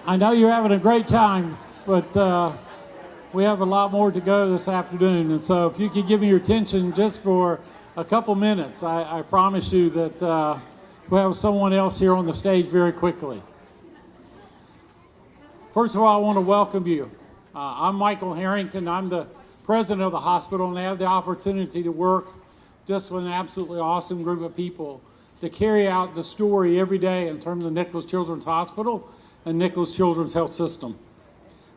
I know you're having a great time, but we have a lot more to go this afternoon. And so if you could give me your attention just for a couple minutes, I promise you that we'll have someone else here on the stage very quickly. First of all, I want to welcome you. I'm Michael Harrington. I'm the president of the hospital, and I have the opportunity to work just with an absolutely awesome group of people to carry out the story every day in terms of Nicklaus Children's Hospital and Nicklaus Children's Health System.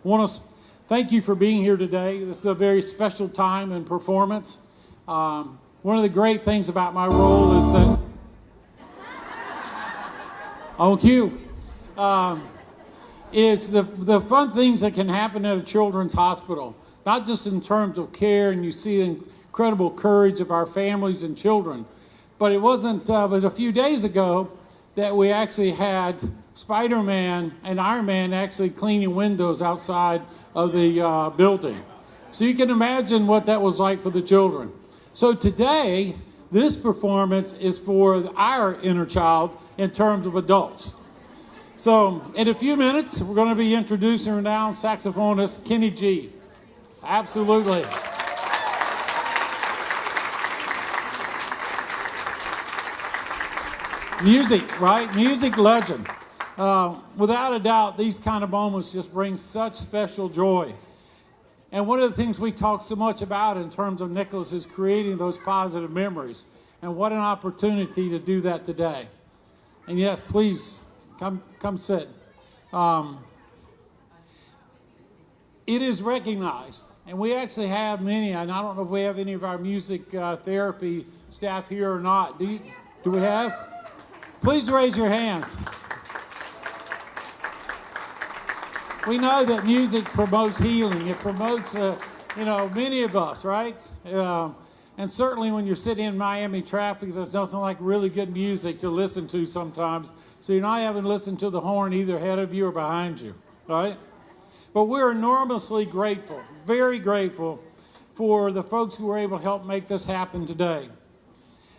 I want to thank you for being here today. This is a very special time and performance. One of the great things about my role is that on cue is the fun things that can happen at a children's hospital, not just in terms of care, and you see the incredible courage of our families and children, but it wasn't but a few days ago that we actually had Spider-Man and Iron Man actually cleaning windows outside of the building. So you can imagine what that was like for the children. So today, this performance is for our inner child in terms of adults. So in a few minutes, we're going to be introducing renowned saxophonist Kenny G. Absolutely. Music, right? Music legend. Without a doubt, these kind of moments just bring such special joy. And one of the things we talk so much about in terms of Nicklaus is creating those positive memories. And what an opportunity to do that today. And yes, please, come sit. It is recognized, and we actually have many, and I don't know if we have any of our music therapy staff here or not. Do we have? Please raise your hands. We know that music promotes healing. It promotes, many of us, right? And certainly when you're sitting in Miami traffic, there's nothing like really good music to listen to sometimes. So you're not having to listen to the horn either ahead of you or behind you, right? But we're enormously grateful, very grateful for the folks who were able to help make this happen today.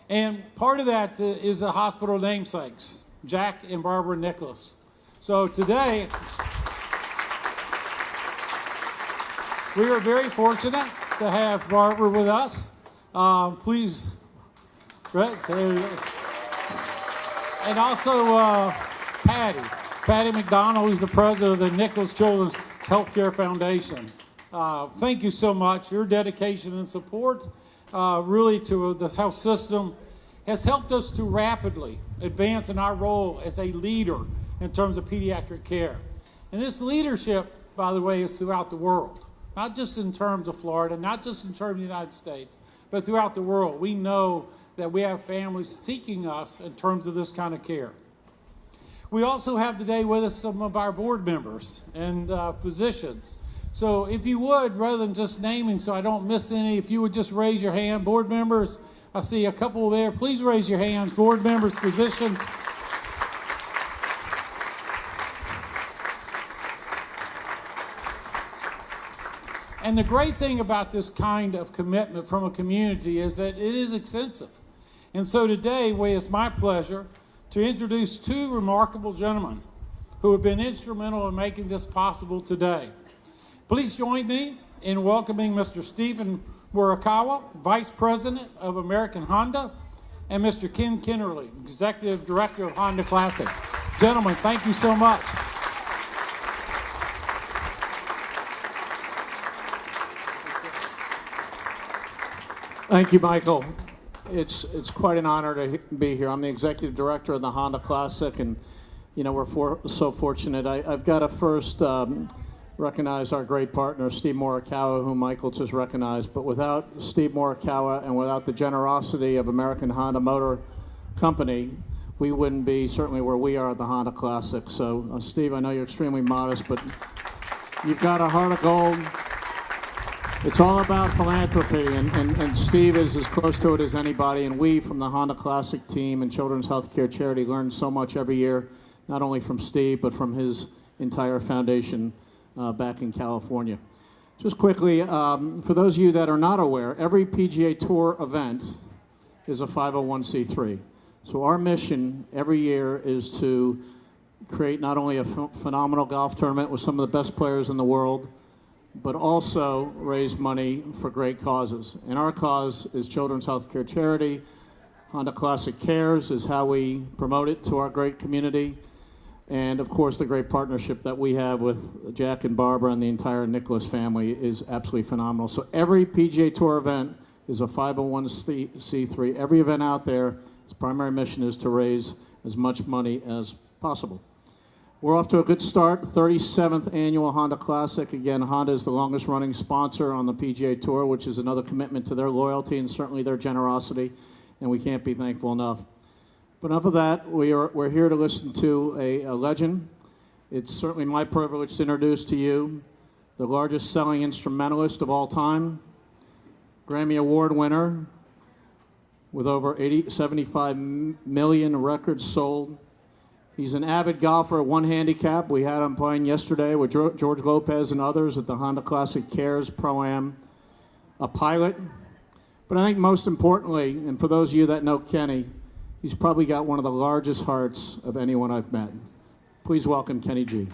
And part of that is the hospital namesakes, Jack and Barbara Nicklaus. So today, we are very fortunate to have Barbara with us. Please, right? And also Patty McDonald, who's the president of the Nicklaus Children's Healthcare Foundation. Thank you so much. Your dedication and support really to the health system has helped us to rapidly advance in our role as a leader in terms of pediatric care. And this leadership, by the way, is throughout the world, not just in terms of Florida, not just in terms of the United States, but throughout the world. We know that we have families seeking us in terms of this kind of care. We also have today with us some of our board members and physicians. So if you would, rather than just naming so I don't miss any, if you would just raise your hand. Board members, I see a couple there. Please raise your hand. Board members, physicians. And the great thing about this kind of commitment from a community is that it is extensive. And so today, it's my pleasure to introduce two remarkable gentlemen who have been instrumental in making this possible today. Please join me in welcoming Mr. Stephen Morikawa, Vice President of American Honda, and Mr. Ken Kennerly, Executive Director of Honda Classic. Gentlemen, thank you so much. Thank you, Michael. It's quite an honor to be here. I'm the Executive Director of the Honda Classic, and we're so fortunate. I've got to first recognize our great partner, Steve Morikawa, whom Michael just recognized. But without Steve Morikawa and without the generosity of American Honda Motor Company, we wouldn't be certainly where we are at the Honda Classic. So, Steve, I know you're extremely modest, but you've got a heart of gold. It's all about philanthropy, and Steve is as close to it as anybody, and we from the Honda Classic team and Children's Healthcare Charity learn so much every year, not only from Steve, but from his entire foundation back in California. Just quickly, for those of you that are not aware, every PGA Tour event is a 501c3. So our mission every year is to create not only a phenomenal golf tournament with some of the best players in the world, but also raise money for great causes. And our cause is Children's Healthcare Charity. Honda Classic Cares is how we promote it to our great community. And of course, the great partnership that we have with Jack and Barbara and the entire Nicklaus family is absolutely phenomenal. So every PGA Tour event is a 501c3. Every event out there, its primary mission is to raise as much money as possible. We're off to a good start, 37th annual Honda Classic. Again, Honda is the longest running sponsor on the PGA Tour, which is another commitment to their loyalty and certainly their generosity, and we can't be thankful enough. But enough of that, we're here to listen to a legend. It's certainly my privilege to introduce to you the largest selling instrumentalist of all time, Grammy Award winner with over 75 million records sold. He's an avid golfer, one handicap. We had him playing yesterday with George Lopez and others at the Honda Classic Cares Pro-Am. A pilot. But I think most importantly, and for those of you that know Kenny, he's probably got one of the largest hearts of anyone I've met. Please welcome Kenny G.